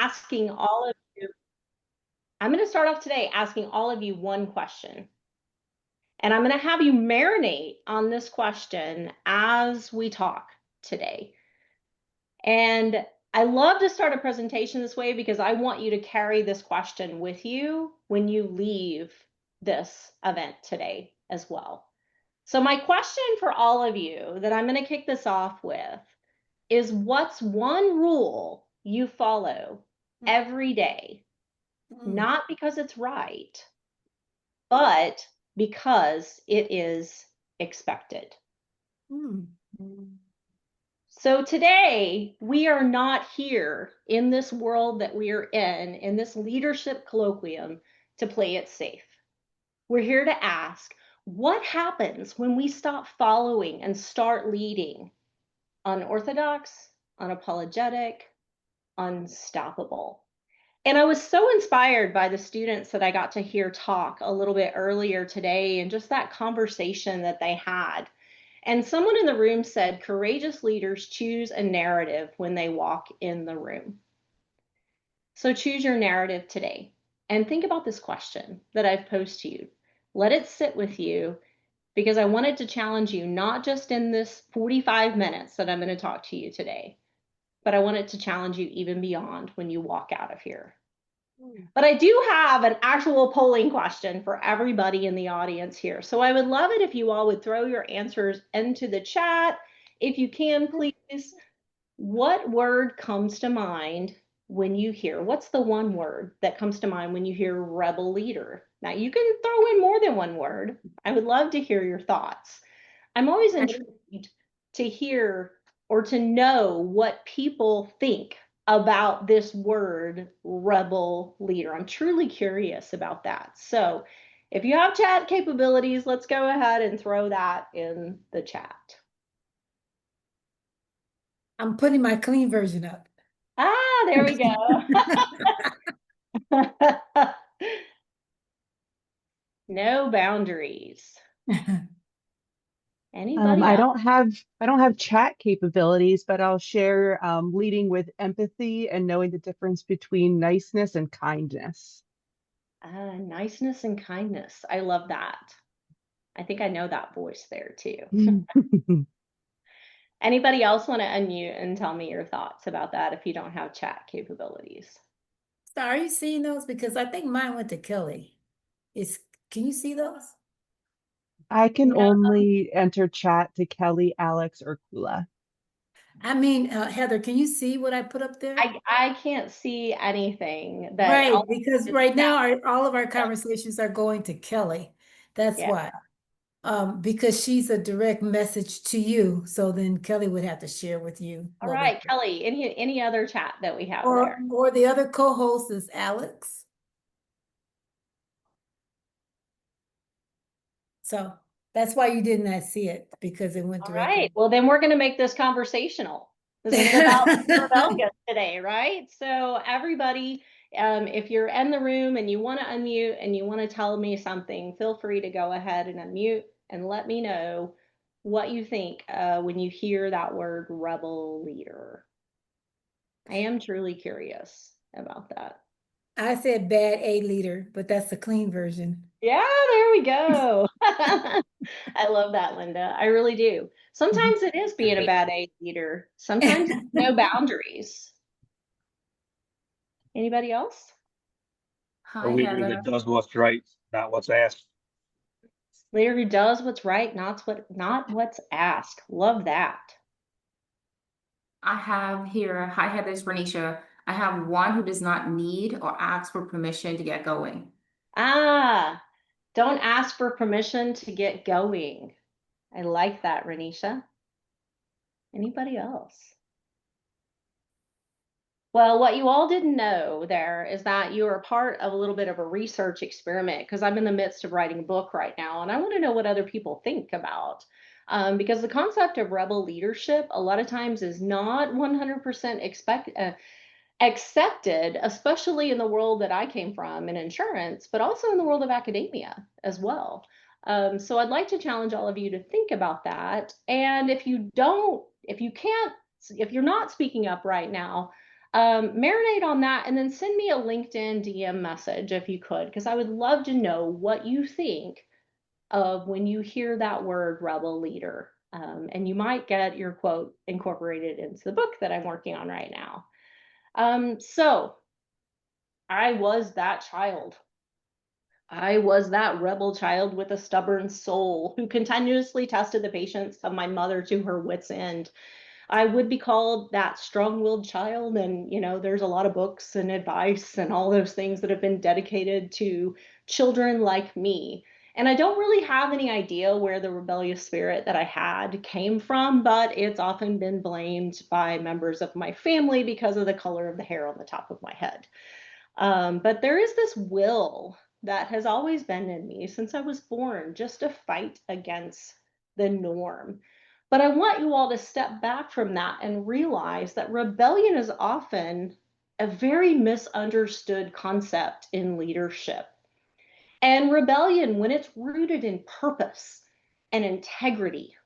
asking all of you, I'm going to start off today asking all of you one question. And I'm going to have you marinate on this question as we talk today. And I love to start a presentation this way because I want you to carry this question with you when you leave this event today as well. So my question for all of you that I'm going to kick this off with is, what's one rule you follow every day? Not because it's right, but because it is expected. So today, we are not here in this world that we are in this leadership colloquium, to play it safe. We're here to ask, what happens when we stop following and start leading? Unorthodox, unapologetic, unstoppable. And I was so inspired by the students that I got to hear talk a little bit earlier today, and just that conversation that they had. And someone in the room said, courageous leaders choose a narrative when they walk in the room. So choose your narrative today and think about this question that I've posed to you. Let it sit with you, because I wanted to challenge you, not just in this 45 minutes that I'm going to talk to you today, but I wanted to challenge you even beyond when you walk out of here. But I do have an actual polling question for everybody in the audience here. So I would love it if you all would throw your answers into the chat. If you can, please. What word comes to mind when you hear, what's the one word that comes to mind when you hear rebel leader? Now you can throw in more than one word. I would love to hear your thoughts. I'm always intrigued to hear or to know what people think about this word rebel leader. I'm truly curious about that. So if you have chat capabilities, let's go ahead and throw that in the chat. I'm putting my clean version up. Ah, there we go. No boundaries. Anybody I else? don't have chat capabilities, but I'll share leading with empathy and knowing the difference between niceness and kindness. Niceness and kindness. I love that. I think I know that voice there too. Anybody else want to unmute and tell me your thoughts about that if you don't have chat capabilities? So are you seeing those? Because I think mine went to Kelly. Can you see those? I can only enter chat to Kelly, Alex, or Kula. I mean, Heather, can you see what I put up there? I can't see anything. Right, because right now all of our conversations are going to Kelly. That's why. Because she's a direct message to you. So then Kelly would have to share with you. All right, Kelly, any other chat that we have there? Or the other co-host is Alex. So that's why you did not see it, because it went directly. All right, well then we're going to make this conversational. This is about rebellious today, right? So everybody, if you're in the room and you want to unmute and you want to tell me something, feel free to go ahead and unmute and let me know what you think when you hear that word rebel leader. I am truly curious about that. I said bad A leader, but that's the clean version. Yeah, there we go. I love that, Linda. I really do. Sometimes it is being a bad A leader. Sometimes it's no boundaries. Anybody else? A leader that does what's right, not what's asked. Leader who does what's right, not what's asked. Love that. I have here, hi Heather, it's Renisha. I have one who does not need or ask for permission to get going. Don't ask for permission to get going. I like that, Renisha. Anybody else? Well, what you all didn't know there is that you are part of a little bit of a research experiment, because I'm in the midst of writing a book right now, and I want to know what other people think about. Because the concept of rebel leadership a lot of times is not 100% accepted, especially in the world that I came from in insurance, but also in the world of academia as well. So I'd like to challenge all of you to think about that. And if you're not speaking up right now, marinate on that and then send me a LinkedIn DM message if you could, because I would love to know what you think of when you hear that word rebel leader. And you might get your quote incorporated into the book that I'm working on right now. So I was that child. I was that rebel child with a stubborn soul who continuously tested the patience of my mother to her wits' end. I would be called that strong-willed child, and there's a lot of books and advice and all those things that have been dedicated to children like me. And I don't really have any idea where the rebellious spirit that I had came from, but it's often been blamed by members of my family because of the color of the hair on the top of my head. But there is this will that has always been in me since I was born, just to fight against the norm. But I want you all to step back from that and realize that rebellion is often a very misunderstood concept in leadership. And rebellion, when it's rooted in purpose and integrity,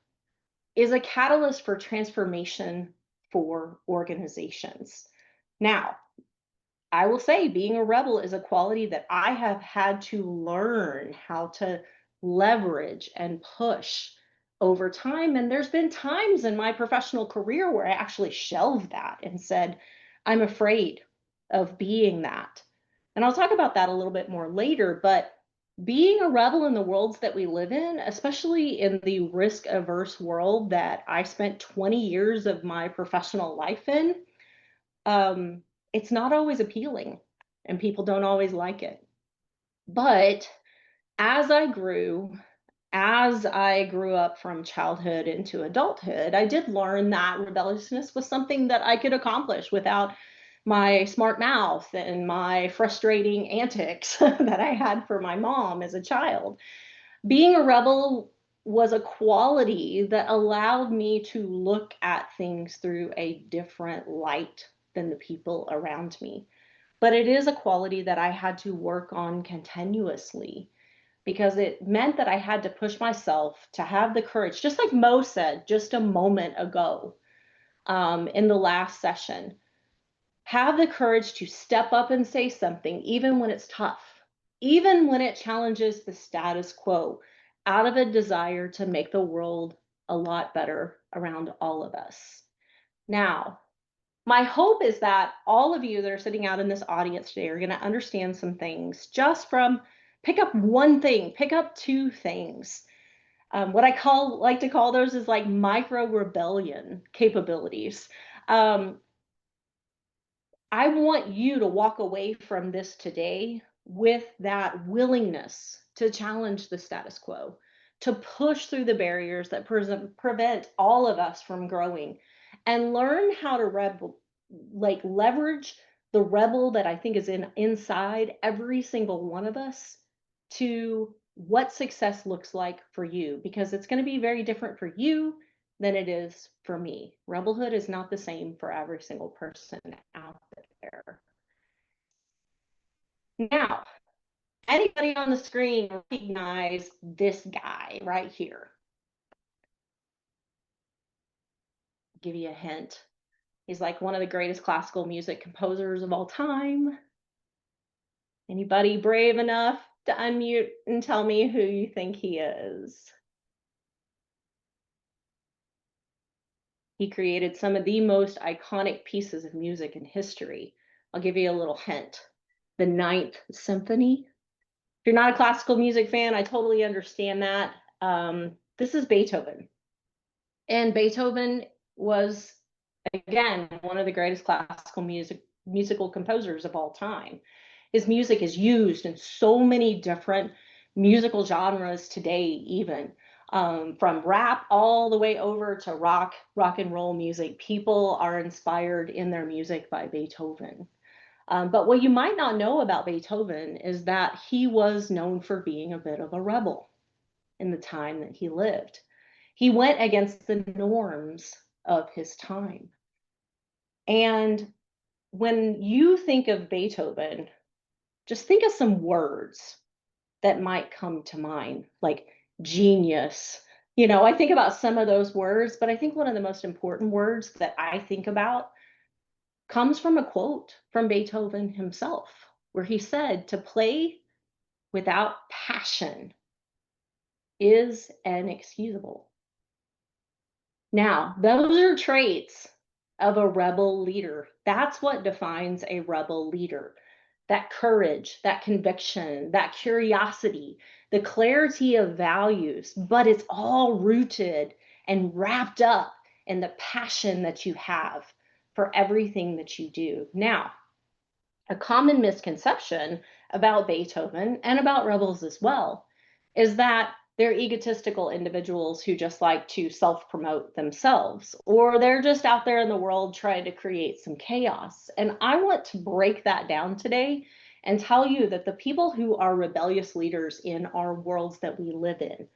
is a catalyst for transformation for organizations. Now, I will say being a rebel is a quality that I have had to learn how to leverage and push over time. And there's been times in my professional career where I actually shelved that and said, I'm afraid of being that. And I'll talk about that a little bit more later, but being a rebel in the worlds that we live in, especially in the risk-averse world that I spent 20 years of my professional life in, it's not always appealing and people don't always like it. But as I grew up from childhood into adulthood, I did learn that rebelliousness was something that I could accomplish without my smart mouth and my frustrating antics that I had for my mom as a child. Being a rebel was a quality that allowed me to look at things through a different light than the people around me. But it is a quality that I had to work on continuously because it meant that I had to push myself to have the courage, just like Mo said just a moment ago in the last session, have the courage to step up and say something, even when it's tough, even when it challenges the status quo, out of a desire to make the world a lot better around all of us. Now, my hope is that all of you that are sitting out in this audience today are going to understand some things just from pick up one thing, pick up two things. What I like to call those is like micro rebellion capabilities. I want you to walk away from this today with that willingness to challenge the status quo, to push through the barriers that prevent all of us from growing, and learn how to leverage the rebel that I think is inside every single one of us to what success looks like for you, because it's going to be very different for you than it is for me. Rebelhood is not the same for every single person out there. Now, anybody on the screen recognize this guy right here? I'll give you a hint. He's like one of the greatest classical music composers of all time. Anybody brave enough to unmute and tell me who you think he is? He created some of the most iconic pieces of music in history. I'll give you a little hint. The Ninth Symphony. If you're not a classical music fan, I totally understand that. This is Beethoven. And Beethoven was, again, one of the greatest classical musical composers of all time. His music is used in so many different musical genres today, even. From rap all the way over to rock and roll music. People are inspired in their music by Beethoven. But what you might not know about Beethoven is that he was known for being a bit of a rebel in the time that he lived. He went against the norms of his time. And when you think of Beethoven, just think of some words that might come to mind, like genius. I think about some of those words, but I think one of the most important words that I think about comes from a quote from Beethoven himself, where he said, "To play without passion is inexcusable." Now, those are traits of a rebel leader. That's what defines a rebel leader. That courage, that conviction, that curiosity, the clarity of values, but it's all rooted and wrapped up in the passion that you have for everything that you do. Now, a common misconception about Beethoven and about rebels as well is that they're egotistical individuals who just like to self-promote themselves, or they're just out there in the world trying to create some chaos. And I want to break that down today and tell you that the people who are rebellious leaders in our worlds that we live in,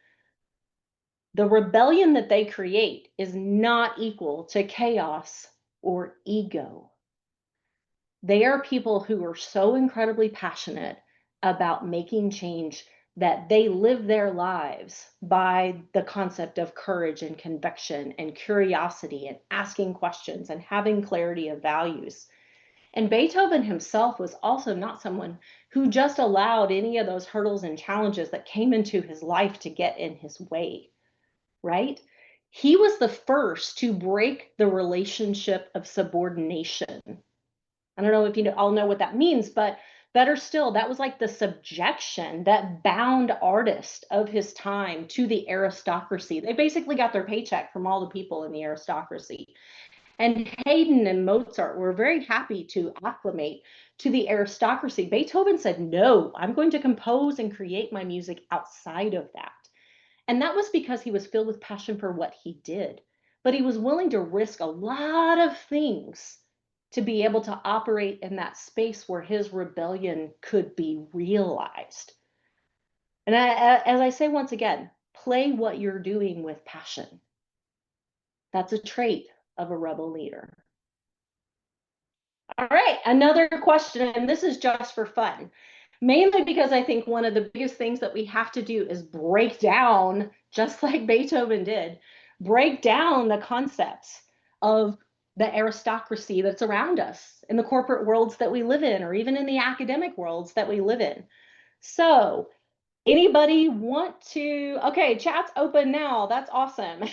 the rebellion that they create is not equal to chaos or ego. They are people who are so incredibly passionate about making change that they live their lives by the concept of courage and conviction and curiosity and asking questions and having clarity of values. And Beethoven himself was also not someone who just allowed any of those hurdles and challenges that came into his life to get in his way, right? He was the first to break the relationship of subordination. I don't know if you all know what that means, but better still, that was like the subjection that bound artists of his time to the aristocracy. They basically got their paycheck from all the people in the aristocracy. And Haydn and Mozart were very happy to acclimate to the aristocracy. Beethoven said, "No, I'm going to compose and create my music outside of that." And that was because he was filled with passion for what he did. But he was willing to risk a lot of things to be able to operate in that space where his rebellion could be realized. And as I say once again, play what you're doing with passion. That's a trait of a rebel leader. All right, another question, and this is just for fun. Mainly because I think one of the biggest things that we have to do is break down, just like Beethoven did, break down the concepts of the aristocracy that's around us in the corporate worlds that we live in, or even in the academic worlds that we live in. So anybody want to, okay, chat's open now. That's awesome.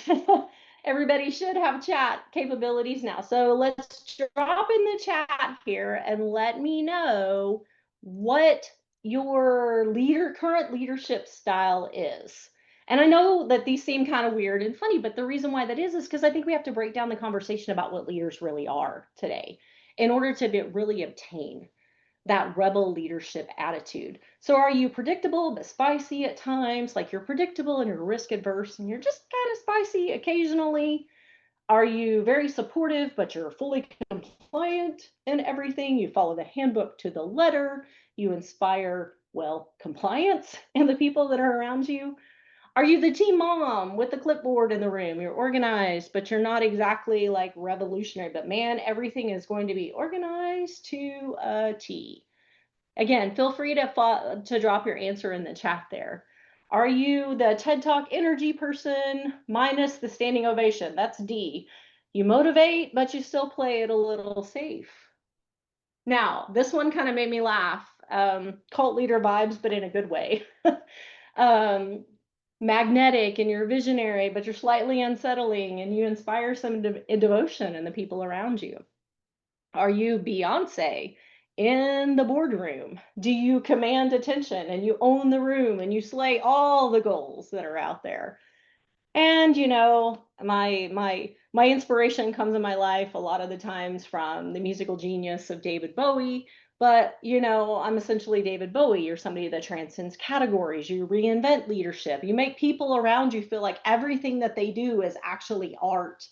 Everybody should have chat capabilities now. So let's drop in the chat here and let me know what your current leadership style is. And I know that these seem kind of weird and funny, but the reason why that is because I think we have to break down the conversation about what leaders really are today in order to really obtain that rebel leadership attitude. So are you predictable but spicy at times? Like you're predictable and you're risk adverse and you're just kind of spicy occasionally? Are you very supportive but you're fully compliant in everything? You follow the handbook to the letter. You inspire, well, compliance in the people that are around you. Are you the team mom with the clipboard in the room? You're organized, but you're not exactly like revolutionary, but man, everything is going to be organized to a T. Again, feel free to drop your answer in the chat there. Are you the TED Talk energy person minus the standing ovation? That's D. You motivate, but you still play it a little safe. Now, this one kind of made me laugh. Cult leader vibes, but in a good way. Magnetic and you're visionary, but you're slightly unsettling and you inspire some devotion in the people around you. Are you Beyonce in the boardroom? Do you command attention and you own the room and you slay all the goals that are out there? And you know, my inspiration comes in my life a lot of the times from the musical genius of David Bowie. But, you know, I'm essentially David Bowie. You're somebody that transcends categories. You reinvent leadership. You make people around you feel like everything that they do is actually art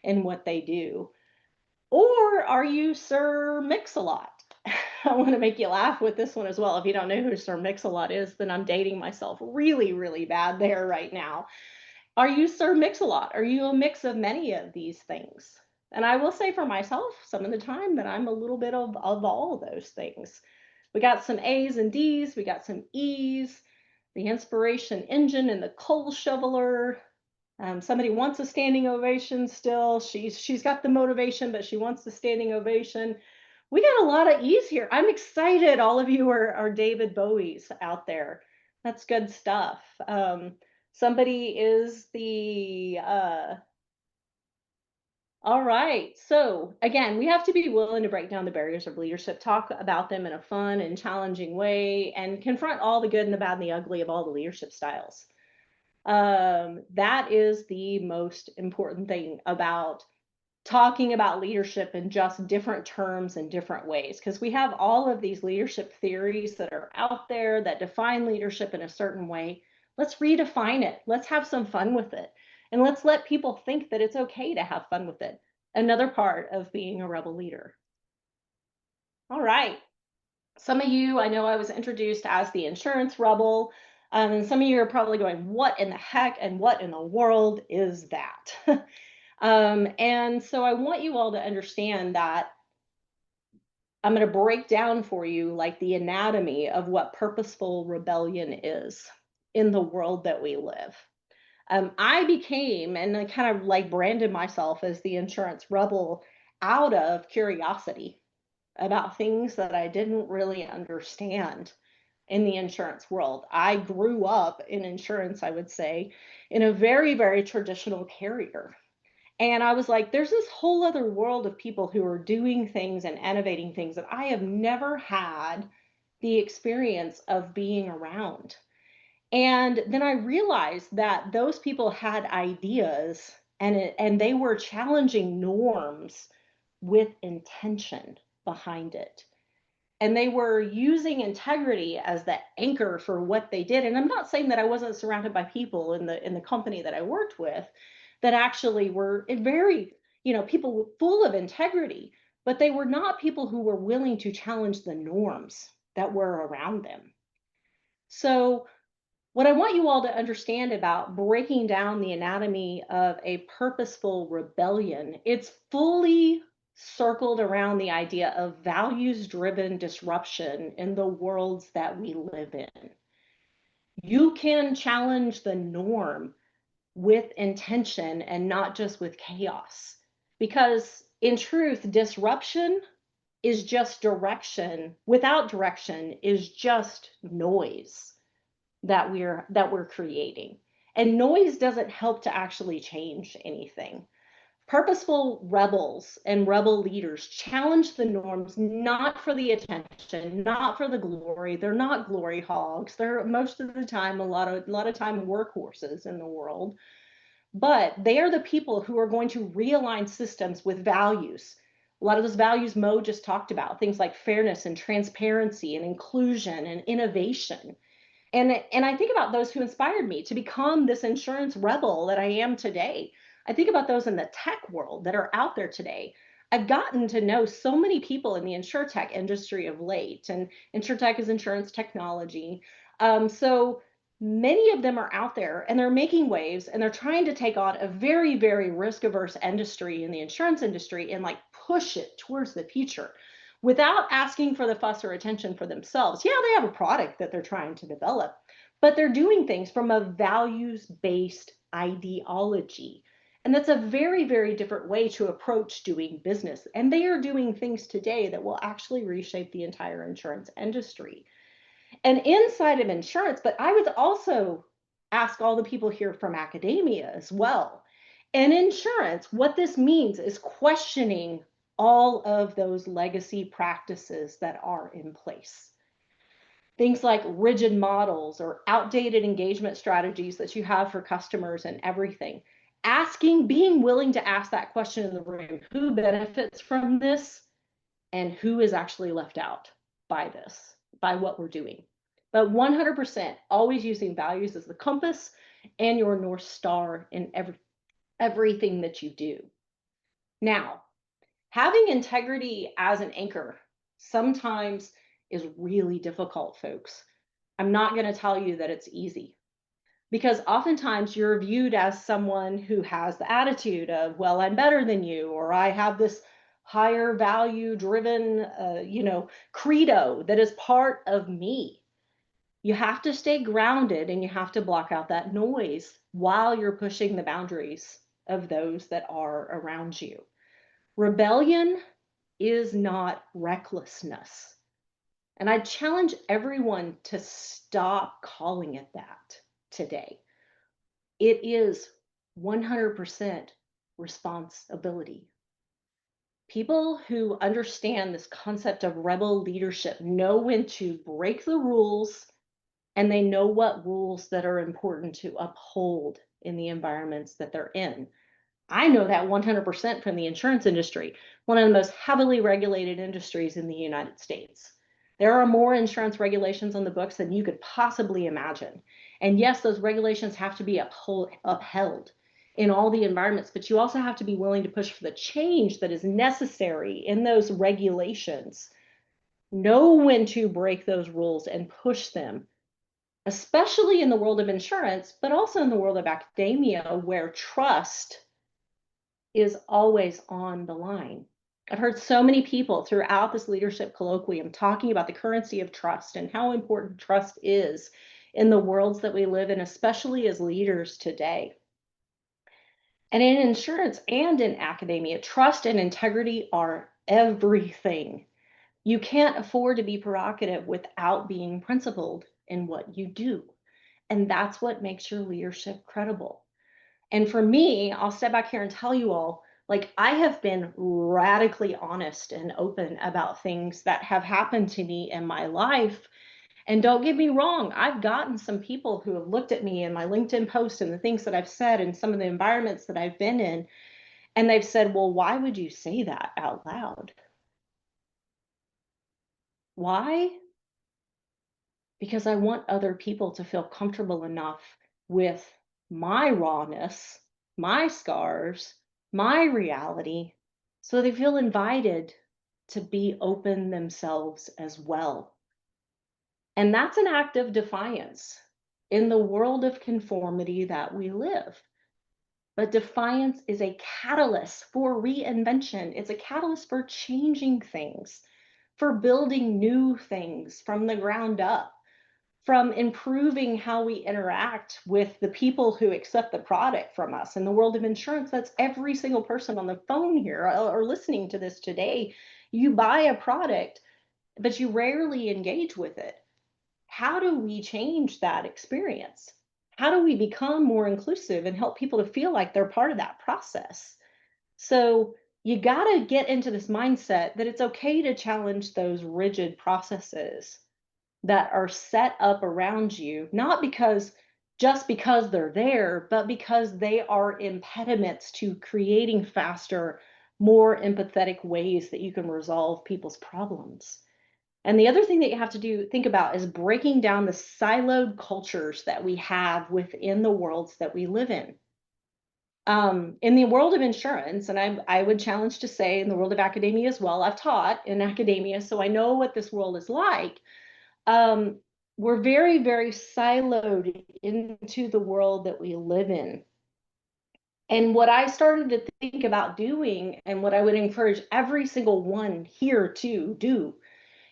in what they do. Or are you Sir Mix-a-Lot? I want to make you laugh with this one as well. If you don't know who Sir Mix-a-Lot is, then I'm dating myself really, really bad there right now. Are you Sir Mix-a-Lot? Are you a mix of many of these things? And I will say for myself, some of the time that I'm a little bit of all of those things. We got some A's and D's, we got some E's, the inspiration engine and the coal shoveler, Somebody wants a standing ovation still. She's got the motivation, but she wants the standing ovation. We got a lot of ease here. I'm excited. All of you are David Bowies out there. That's good stuff. Somebody is the all right. So again, we have to be willing to break down the barriers of leadership, talk about them in a fun and challenging way, and confront all the good and the bad and the ugly of all the leadership styles. That is the most important thing about talking about leadership in just different terms and different ways, because we have all of these leadership theories that are out there that define leadership in a certain way. Let's redefine it. Let's have some fun with it. And let's let people think that it's okay to have fun with it. Another part of being a rebel leader. All right. Some of you, I know I was introduced as the insurance rebel. And some of you are probably going, what in the heck and what in the world is that? And so I want you all to understand that I'm going to break down for you like the anatomy of what purposeful rebellion is in the world that we live. I became, and I kind of like branded myself as the insurance rebel out of curiosity about things that I didn't really understand in the insurance world. I grew up in insurance, I would say, in a very, very traditional carrier. And I was like, there's this whole other world of people who are doing things and innovating things that I have never had the experience of being around. And then I realized that those people had ideas and they were challenging norms with intention behind it. And they were using integrity as the anchor for what they did. And I'm not saying that I wasn't surrounded by people in the company that I worked with that actually were very, people full of integrity, but they were not people who were willing to challenge the norms that were around them. So what I want you all to understand about breaking down the anatomy of a purposeful rebellion, it's fully circled around the idea of values-driven disruption in the worlds that we live in. You can challenge the norm with intention and not just with chaos. Because in truth, disruption is just direction. Without direction is just noise that we're creating. And noise doesn't help to actually change anything. Purposeful rebels and rebel leaders challenge the norms, not for the attention, not for the glory. They're not glory hogs. They're most of the time a lot of time workhorses in the world. But they are the people who are going to realign systems with values. A lot of those values Mo just talked about, things like fairness and transparency and inclusion and innovation. And I think about those who inspired me to become this insurance rebel that I am today. I think about those in the tech world that are out there today. I've gotten to know so many people in the insurtech industry of late, and insurtech is insurance technology. So many of them are out there and they're making waves and they're trying to take on a very, very risk-averse industry in the insurance industry and like push it towards the future without asking for the fuss or attention for themselves. Yeah, they have a product that they're trying to develop, but they're doing things from a values-based ideology. And that's a very, very different way to approach doing business. And they are doing things today that will actually reshape the entire insurance industry. And inside of insurance, but I would also ask all the people here from academia as well. In insurance, what this means is questioning all of those legacy practices that are in place. Things like rigid models or outdated engagement strategies that you have for customers and everything. Being willing to ask that question in the room, who benefits from this and who is actually left out by this, by what we're doing. But 100% always using values as the compass and your North Star in everything that you do. Now, having integrity as an anchor sometimes is really difficult, folks. I'm not going to tell you that it's easy, because oftentimes you're viewed as someone who has the attitude of, well, I'm better than you, or I have this higher value driven, credo that is part of me. You have to stay grounded and you have to block out that noise while you're pushing the boundaries of those that are around you. Rebellion is not recklessness. And I challenge everyone to stop calling it that today. It is 100% responsibility. People who understand this concept of rebel leadership know when to break the rules, and they know what rules that are important to uphold in the environments that they're in. I know that 100% from the insurance industry, one of the most heavily regulated industries in the United States. There are more insurance regulations on the books than you could possibly imagine. And yes, those regulations have to be upheld in all the environments, but you also have to be willing to push for the change that is necessary in those regulations. Know when to break those rules and push them, especially in the world of insurance, but also in the world of academia, where trust is always on the line. I've heard so many people throughout this leadership colloquium talking about the currency of trust and how important trust is in the worlds that we live in, especially as leaders today. And in insurance and in academia, trust and integrity are everything. You can't afford to be provocative without being principled in what you do. And that's what makes your leadership credible. And for me, I'll step back here and tell you all, like, I have been radically honest and open about things that have happened to me in my life. And don't get me wrong, I've gotten some people who have looked at me and my LinkedIn posts and the things that I've said and some of the environments that I've been in, and they've said, well, why would you say that out loud? Why? Because I want other people to feel comfortable enough with my rawness, my scars, my reality, so they feel invited to be open themselves as well. And that's an act of defiance in the world of conformity that we live. But defiance is a catalyst for reinvention. It's a catalyst for changing things, for building new things from the ground up, from improving how we interact with the people who accept the product from us. In the world of insurance, that's every single person on the phone here or listening to this today. You buy a product, but you rarely engage with it. How do we change that experience? How do we become more inclusive and help people to feel like they're part of that process? So you got to get into this mindset that it's okay to challenge those rigid processes that are set up around you, not just because they're there, but because they are impediments to creating faster, more empathetic ways that you can resolve people's problems. And the other thing that you have to think about is breaking down the siloed cultures that we have within the worlds that we live in. In the world of insurance, and I would challenge to say in the world of academia as well, I've taught in academia, so I know what this world is like. We're very, very siloed into the world that we live in. And what I started to think about doing, and what I would encourage every single one here to do,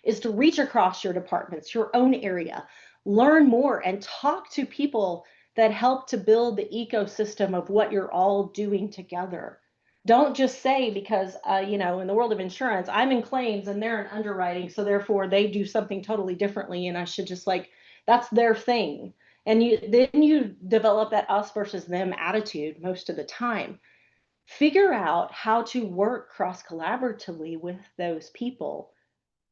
is to reach across your departments, your own area, learn more and talk to people that help to build the ecosystem of what you're all doing together. Don't just say, because, in the world of insurance, I'm in claims and they're in underwriting, so therefore they do something totally differently, and I should just that's their thing. And then you develop that us versus them attitude most of the time. Figure out how to work cross-collaboratively with those people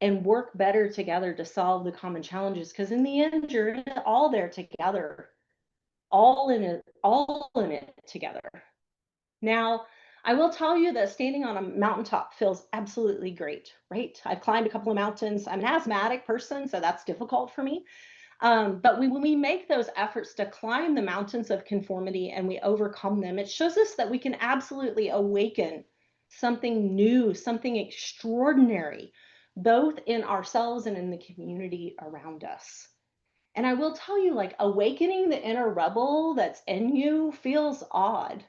and work better together to solve the common challenges, because in the end, you're all there together, all in it together. Now, I will tell you that standing on a mountaintop feels absolutely great, right? I've climbed a couple of mountains. I'm an asthmatic person, so that's difficult for me. But when we make those efforts to climb the mountains of conformity and we overcome them, it shows us that we can absolutely awaken something new, something extraordinary, both in ourselves and in the community around us. And I will tell you, awakening the inner rebel that's in you feels odd.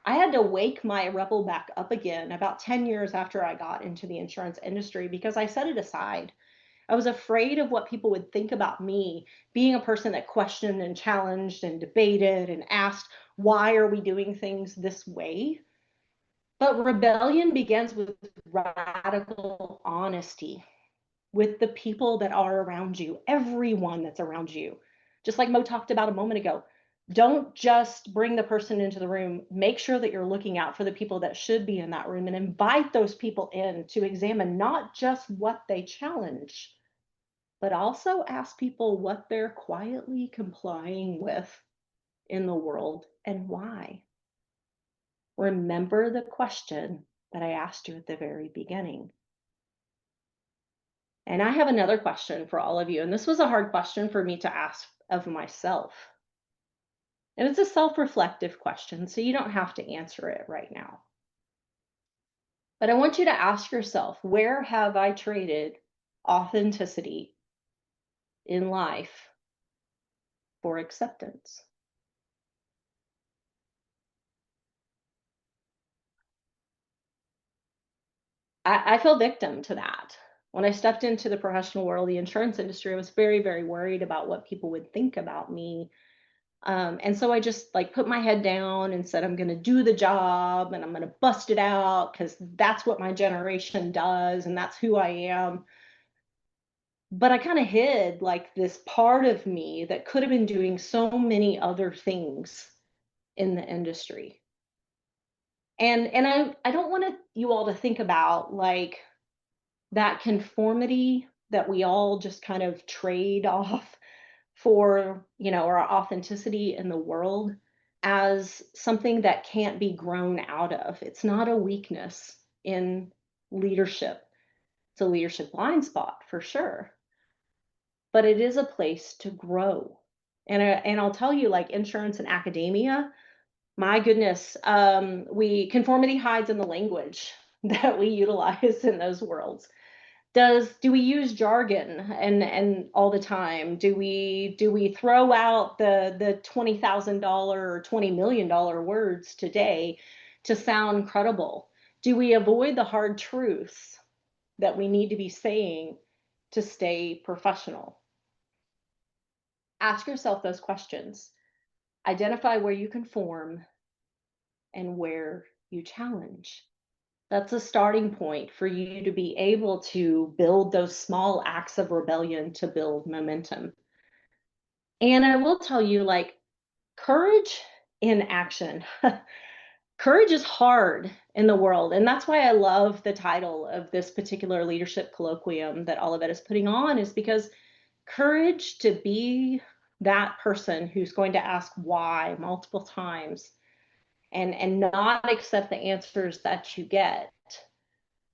I had to wake my rebel back up again about 10 years after I got into the insurance industry, because I set it aside. I was afraid of what people would think about me, being a person that questioned and challenged and debated and asked, why are we doing things this way? But rebellion begins with radical honesty with the people that are around you, everyone that's around you. Just like Mo talked about a moment ago, don't just bring the person into the room. Make sure that you're looking out for the people that should be in that room and invite those people in to examine not just what they challenge, but also ask people what they're quietly complying with in the world and why. Remember the question that I asked you at the very beginning. And I have another question for all of you. And this was a hard question for me to ask of myself. And it's a self-reflective question, so you don't have to answer it right now. But I want you to ask yourself, where have I traded authenticity in life for acceptance? I fell victim to that. When I stepped into the professional world, the insurance industry, I was very, very worried about what people would think about me. And so I just like put my head down and said, I'm going to do the job and I'm going to bust it out because that's what my generation does and that's who I am. But I kind of hid like this part of me that could have been doing so many other things in the industry. And I don't want you all to think about like that conformity that we all just kind of trade off for, you know, our authenticity in the world as something that can't be grown out of. It's not a weakness in leadership. It's a leadership blind spot for sure, but it is a place to grow. And I'll tell you, like insurance and academia, my goodness, conformity hides in the language that we utilize in those worlds. Do we use jargon and all the time? Do we throw out the $20,000 or $20 million words today to sound credible? Do we avoid the hard truths that we need to be saying to stay professional? Ask yourself those questions. Identify where you conform and where you challenge. That's a starting point for you to be able to build those small acts of rebellion to build momentum. And I will tell you, like, courage in action. Courage is hard in the world. And that's why I love the title of this particular leadership colloquium that Olivet is putting on, is because courage to be that person who's going to ask why multiple times and not accept the answers that you get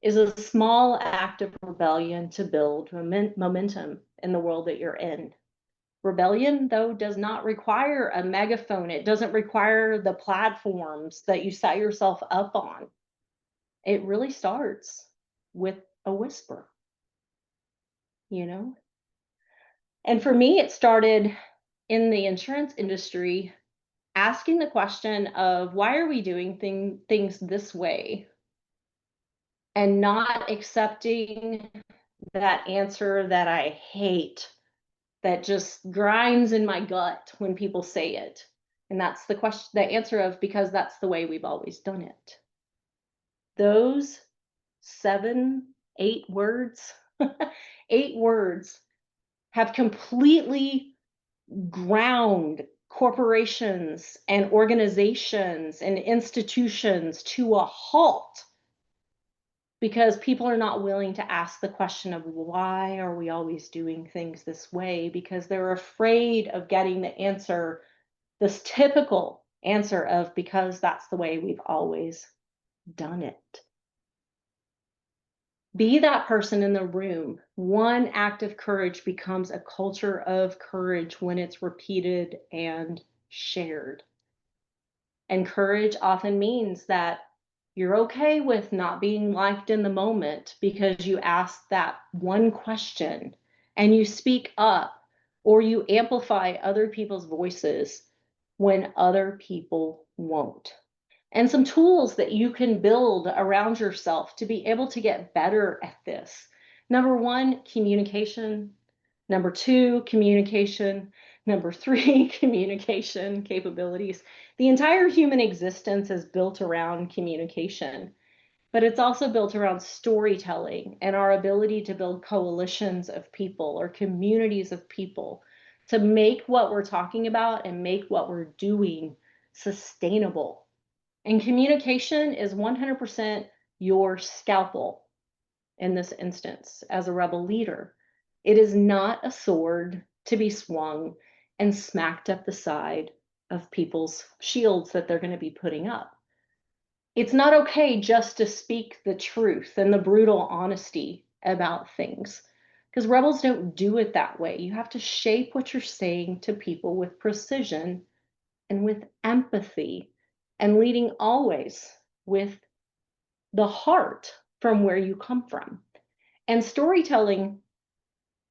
is a small act of rebellion to build momentum in the world that you're in. Rebellion, though, does not require a megaphone. It doesn't require the platforms that you set yourself up on. It really starts with a whisper, you know? And for me, it started in the insurance industry, asking the question of why are we doing things this way? And not accepting that answer that I hate, that just grinds in my gut when people say it. And that's the question, the answer of, because that's the way we've always done it. Those 7, 8 words, 8 words have completely ground corporations and organizations and institutions to a halt, because people are not willing to ask the question of why are we always doing things this way, because they're afraid of getting the answer, this typical answer of, because that's the way we've always done it. Be that person in the room. One act of courage becomes a culture of courage when it's repeated and shared. And courage often means that you're okay with not being liked in the moment because you ask that one question and you speak up, or you amplify other people's voices when other people won't. And some tools that you can build around yourself to be able to get better at this. Number one, communication. Number two, communication. Number three, communication capabilities. The entire human existence is built around communication, but it's also built around storytelling and our ability to build coalitions of people or communities of people to make what we're talking about and make what we're doing sustainable. And communication is 100% your scalpel in this instance as a rebel leader. It is not a sword to be swung and smacked up the side of people's shields that they're going to be putting up. It's not okay just to speak the truth and the brutal honesty about things, because rebels don't do it that way. You have to shape what you're saying to people with precision and with empathy, and leading always with the heart from where you come from. And storytelling,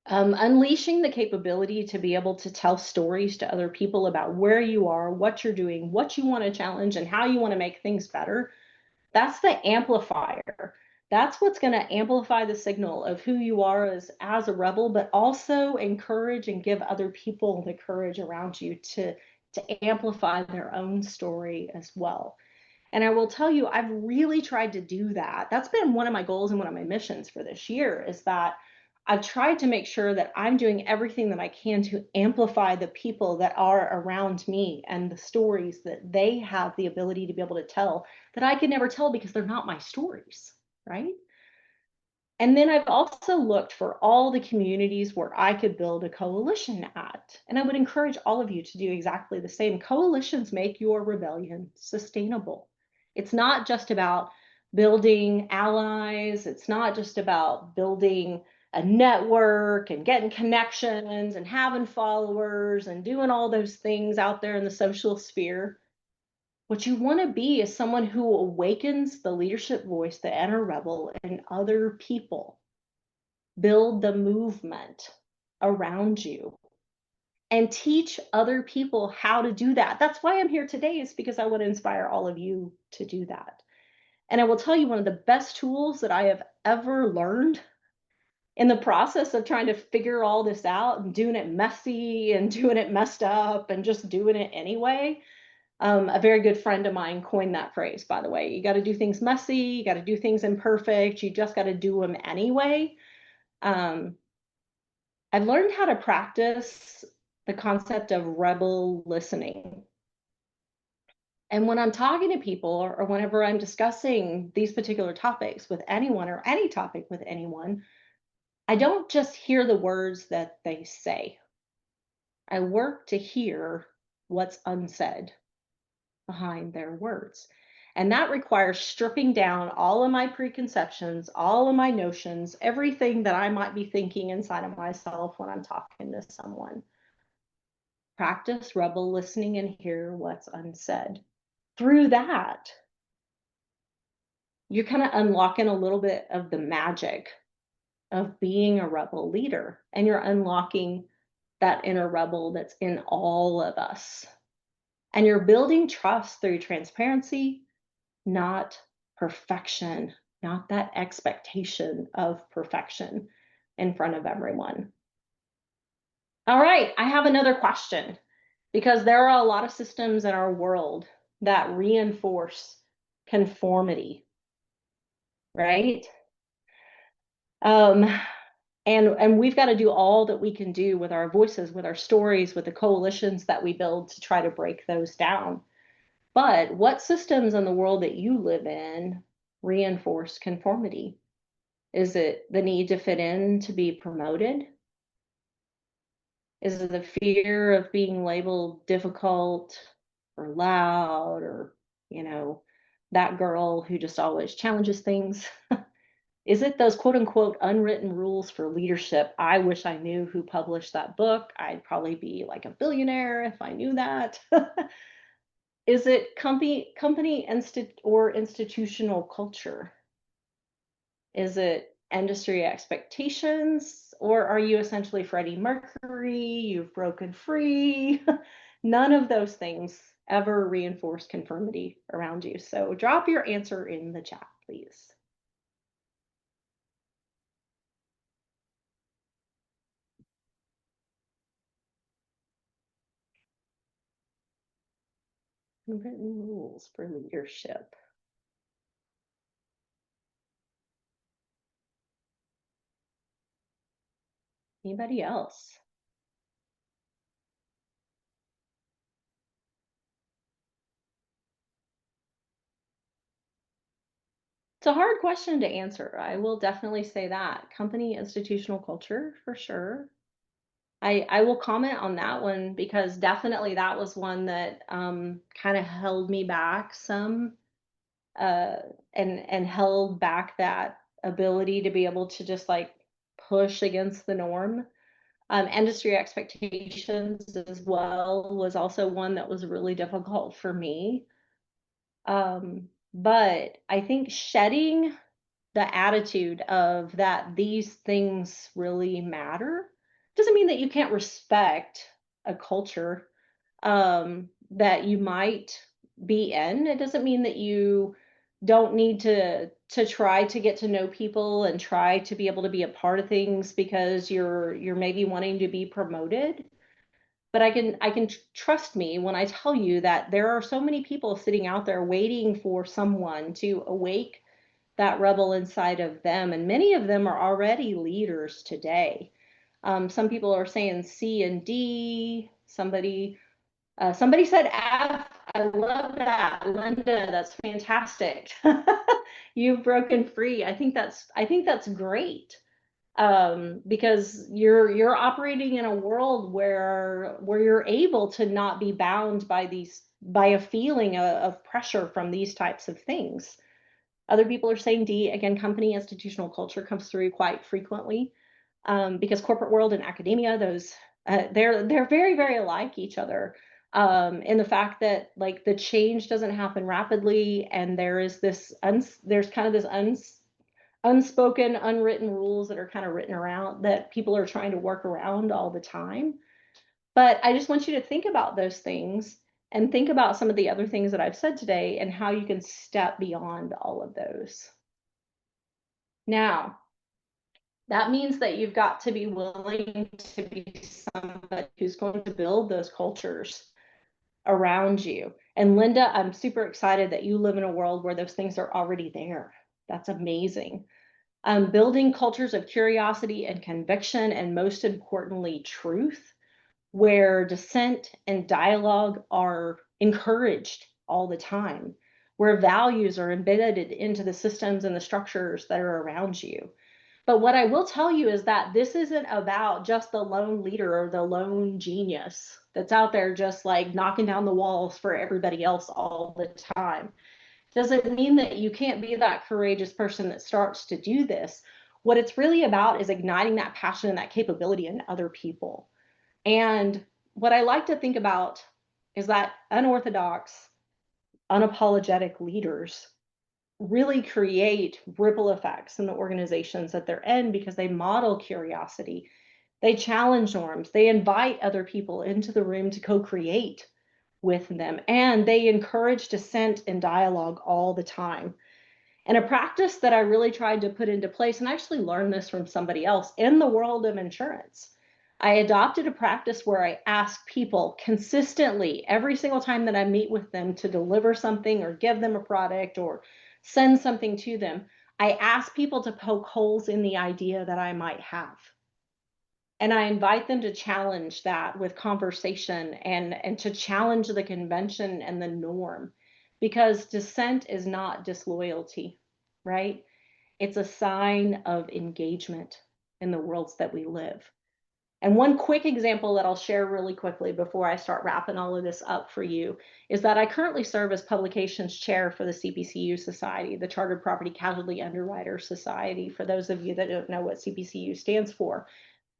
unleashing the capability to be able to tell stories to other people about where you are, what you're doing, what you want to challenge, and how you want to make things better. That's the amplifier. That's what's going to amplify the signal of who you are as a rebel, but also encourage and give other people the courage around you to amplify their own story as well. And I will tell you, I've really tried to do that. That's been one of my goals and one of my missions for this year, is that I've tried to make sure that I'm doing everything that I can to amplify the people that are around me and the stories that they have the ability to be able to tell that I could never tell because they're not my stories, right? And then I've also looked for all the communities where I could build a coalition at. And I would encourage all of you to do exactly the same. Coalitions make your rebellion sustainable. It's not just about building allies. It's not just about building a network and getting connections and having followers and doing all those things out there in the social sphere. What you want to be is someone who awakens the leadership voice, the inner rebel, in other people. Build the movement around you and teach other people how to do that. That's why I'm here today, is because I want to inspire all of you to do that. And I will tell you, one of the best tools that I have ever learned in the process of trying to figure all this out and doing it messy and doing it messed up and just doing it anyway. A very good friend of mine coined that phrase, by the way. You got to do things messy. You got to do things imperfect. You just got to do them anyway. I've learned how to practice the concept of rebel listening. And when I'm talking to people, or whenever I'm discussing these particular topics with anyone, or any topic with anyone, I don't just hear the words that they say. I work to hear what's unsaid behind their words. And that requires stripping down all of my preconceptions, all of my notions, everything that I might be thinking inside of myself when I'm talking to someone. Practice rebel listening and hear what's unsaid. Through that, you're kind of unlocking a little bit of the magic of being a rebel leader, and you're unlocking that inner rebel that's in all of us. And you're building trust through transparency, not perfection, not that expectation of perfection in front of everyone. All right, I have another question, because there are a lot of systems in our world that reinforce conformity, right? And we've got to do all that we can do with our voices, with our stories, with the coalitions that we build to try to break those down. But what systems in the world that you live in reinforce conformity? Is it the need to fit in to be promoted? Is it the fear of being labeled difficult or loud, or, that girl who just always challenges things? Is it those quote unquote unwritten rules for leadership? I wish I knew who published that book. I'd probably be like a billionaire if I knew that. Is it company or institutional culture? Is it industry expectations? Or are you essentially Freddie Mercury? You've broken free. None of those things ever reinforce conformity around you. So drop your answer in the chat, please. Written rules for leadership. Anybody else? It's a hard question to answer. I will definitely say that. Company institutional culture, for sure. I will comment on that one because definitely that was one that kind of held me back some uh, and held back that ability to be able to just like push against the norm. Industry expectations as well was also one that was really difficult for me. But I think shedding the attitude of that these things really matter doesn't mean that you can't respect a culture that you might be in. It doesn't mean that you don't need to try to get to know people and try to be able to be a part of things because you're maybe wanting to be promoted. But I can trust me when I tell you that there are so many people sitting out there waiting for someone to awake that rebel inside of them, and many of them are already leaders today. Some people are saying C and D. Somebody said F. I love that, Linda. That's fantastic. You've broken free. I think that's great, because you're operating in a world where you're able to not be bound by a feeling of pressure from these types of things. Other people are saying D. Again, company institutional culture comes through quite frequently, because corporate world and academia, those they're very, very alike each other, in the fact that like the change doesn't happen rapidly, and there's kind of this unspoken, unwritten rules that are kind of written around that people are trying to work around all the time. But I just want you to think about those things and think about some of the other things that I've said today and how you can step beyond all of those. Now, that means that you've got to be willing to be somebody who's going to build those cultures around you. And Linda, I'm super excited that you live in a world where those things are already there. That's amazing. Building cultures of curiosity and conviction, and most importantly, truth, where dissent and dialogue are encouraged all the time, where values are embedded into the systems and the structures that are around you. But what I will tell you is that this isn't about just the lone leader or the lone genius that's out there just like knocking down the walls for everybody else all the time. Doesn't mean that you can't be that courageous person that starts to do this. What it's really about is igniting that passion and that capability in other people. And what I like to think about is that unorthodox, unapologetic leaders really create ripple effects in the organizations that they're in because they model curiosity, they challenge norms, they invite other people into the room to co-create with them, and they encourage dissent and dialogue all the time. And a practice that I really tried to put into place, and I actually learned this from somebody else in the world of insurance, I adopted a practice where I ask people consistently every single time that I meet with them to deliver something or give them a product or send something to them. I ask people to poke holes in the idea that I might have. And I invite them to challenge that with conversation and to challenge the convention and the norm, because dissent is not disloyalty, right? It's a sign of engagement in the worlds that we live. And one quick example that I'll share really quickly before I start wrapping all of this up for you is that I currently serve as publications chair for the CPCU Society, the Chartered Property Casualty Underwriter Society, for those of you that don't know what CPCU stands for.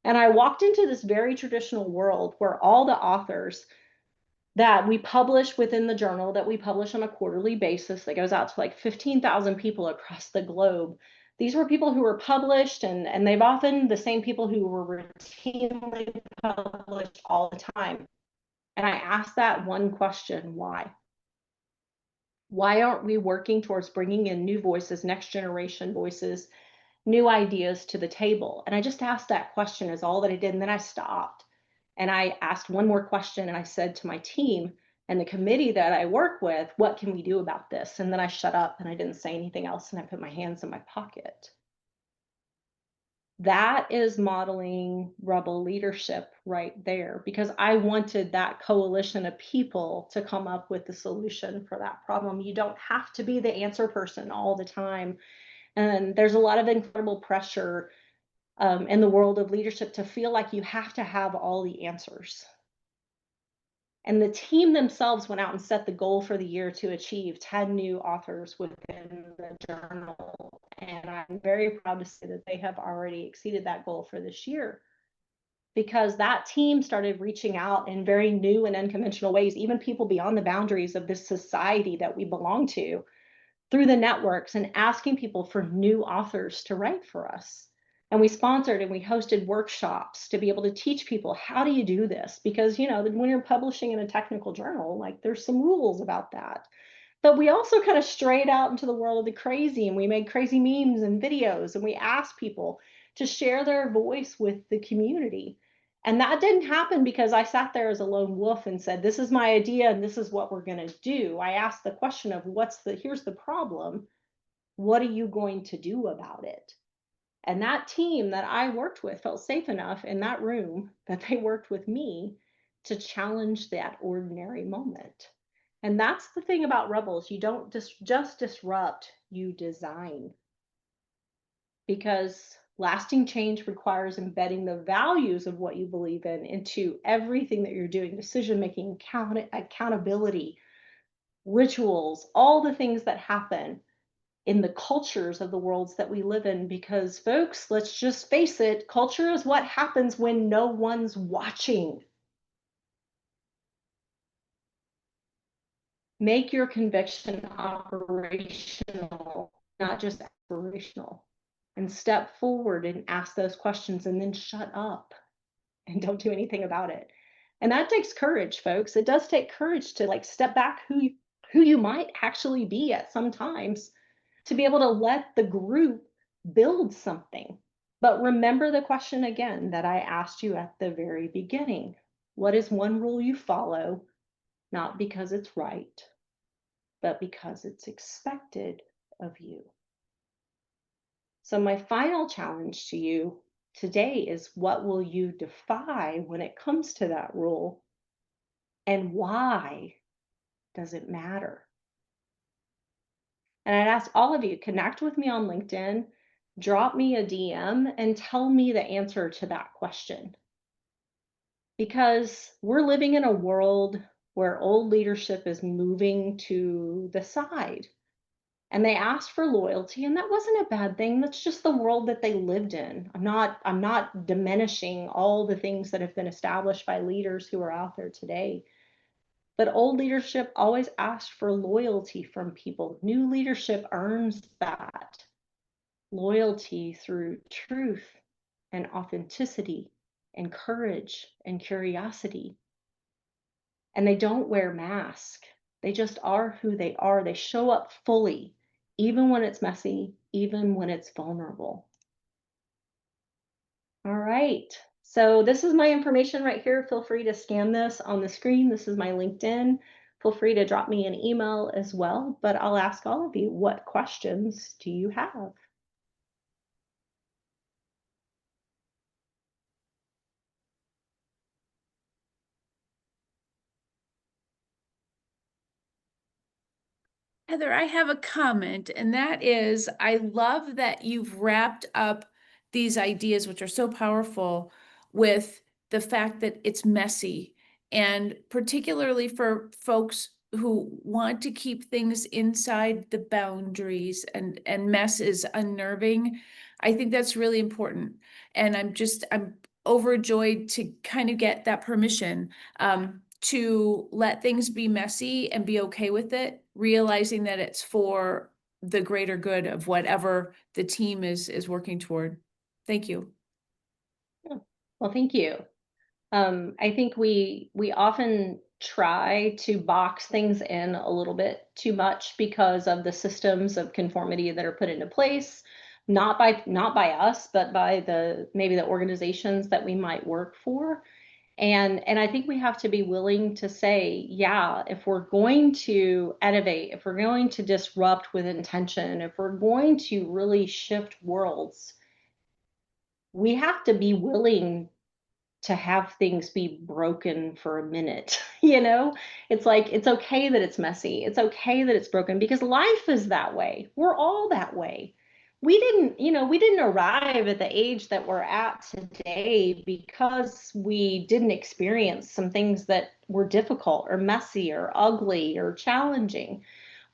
And I walked into this very traditional world where all the authors that we publish within the journal that we publish on a quarterly basis that goes out to like 15,000 people across the globe. These were people who were published, and they've often the same people who were routinely published all the time. And I asked that one question, why? Why aren't we working towards bringing in new voices, next generation voices, new ideas to the table? And I just asked that question is all that I did. And then I stopped and I asked one more question and I said to my team, and the committee that I work with, what can we do about this? And then I shut up and I didn't say anything else, and I put my hands in my pocket. That is modeling rebel leadership right there, because I wanted that coalition of people to come up with the solution for that problem. You don't have to be the answer person all the time. And there's a lot of incredible pressure in the world of leadership to feel like you have to have all the answers. And the team themselves went out and set the goal for the year to achieve 10 new authors within the journal. And I'm very proud to say that they have already exceeded that goal for this year, because that team started reaching out in very new and unconventional ways, even people beyond the boundaries of this society that we belong to, through the networks, and asking people for new authors to write for us. And we sponsored and we hosted workshops to be able to teach people, how do you do this? Because, you know, when you're publishing in a technical journal, like, there's some rules about that. But we also kind of strayed out into the world of the crazy, and we made crazy memes and videos, and we asked people to share their voice with the community. And that didn't happen because I sat there as a lone wolf and said, this is my idea and this is what we're going to do. I asked the question of, here's the problem. What are you going to do about it? And that team that I worked with felt safe enough in that room that they worked with me to challenge that ordinary moment. And that's the thing about rebels. You don't just disrupt, you design. Because lasting change requires embedding the values of what you believe in into everything that you're doing: decision making, accountability, rituals, all the things that happen in the cultures of the worlds that we live in. Because, folks, let's just face it, culture is what happens when no one's watching. Make your conviction operational, not just aspirational, and step forward and ask those questions, and then shut up and don't do anything about it. And that takes courage, folks. It does take courage to, like, step back who you might actually be at some times, to be able to let the group build something. But remember the question again that I asked you at the very beginning. What is one rule you follow, not because it's right, but because it's expected of you? So my final challenge to you today is, what will you defy when it comes to that rule? And why does it matter? And I'd ask all of you, connect with me on LinkedIn, drop me a DM, and tell me the answer to that question. Because we're living in a world where old leadership is moving to the side. And they asked for loyalty, and that wasn't a bad thing. That's just the world that they lived in. I'm not diminishing all the things that have been established by leaders who are out there today. But old leadership always asked for loyalty from people. New leadership earns that loyalty through truth and authenticity and courage and curiosity. And they don't wear masks. They just are who they are. They show up fully, even when it's messy, even when it's vulnerable. All right. So this is my information right here. Feel free to scan this on the screen. This is my LinkedIn. Feel free to drop me an email as well, but I'll ask all of you, what questions do you have? Heather, I have a comment, and that is, I love that you've wrapped up these ideas, which are so powerful, with the fact that it's messy. And particularly for folks who want to keep things inside the boundaries, and mess is unnerving, I think that's really important. And I'm overjoyed to kind of get that permission. To let things be messy and be okay with it, realizing that it's for the greater good of whatever the team is working toward. Thank you. Well, thank you. I think we often try to box things in a little bit too much because of the systems of conformity that are put into place, not by us, but by maybe the organizations that we might work for. And I think we have to be willing to say, yeah, if we're going to innovate, if we're going to disrupt with intention, if we're going to really shift worlds, we have to be willing to have things be broken for a minute. It's like, it's okay that it's messy. It's okay that it's broken, because life is that way. We're all that way. We didn't arrive at the age that we're at today because we didn't experience some things that were difficult or messy or ugly or challenging.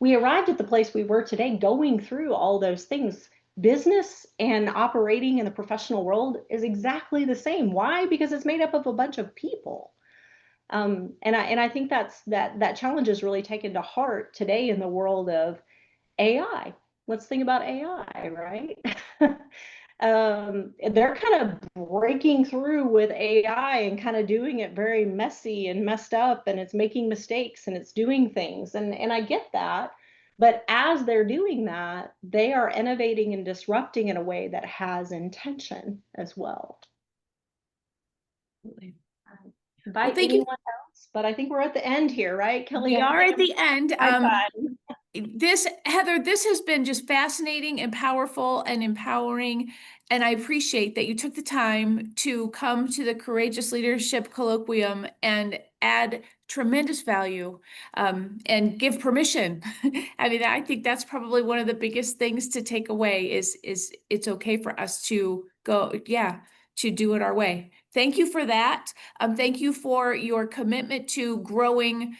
We arrived at the place we were today going through all those things. Business and operating in the professional world is exactly the same. Why? Because it's made up of a bunch of people. And I think that challenge is really taken to heart today in the world of AI. Let's think about AI, right? They're kind of breaking through with AI and kind of doing it very messy and messed up, and it's making mistakes and it's doing things. And I get that. But as they're doing that, they are innovating and disrupting in a way that has intention as well. Invite thank you. anyone else, but I think we're at the end here, right, Kelly? We are at the end. Heather, this has been just fascinating and powerful and empowering. And I appreciate that you took the time to come to the Courageous Leadership Colloquium and add tremendous value and give permission. I mean, I think that's probably one of the biggest things to take away is it's okay for us to go, to do it our way. Thank you for that. Thank you for your commitment to growing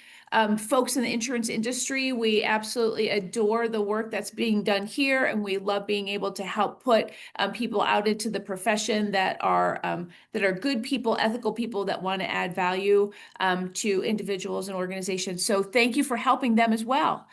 folks in the insurance industry. We absolutely adore the work that's being done here, and we love being able to help put people out into the profession that are good people, ethical people that want to add value to individuals and organizations. So thank you for helping them as well.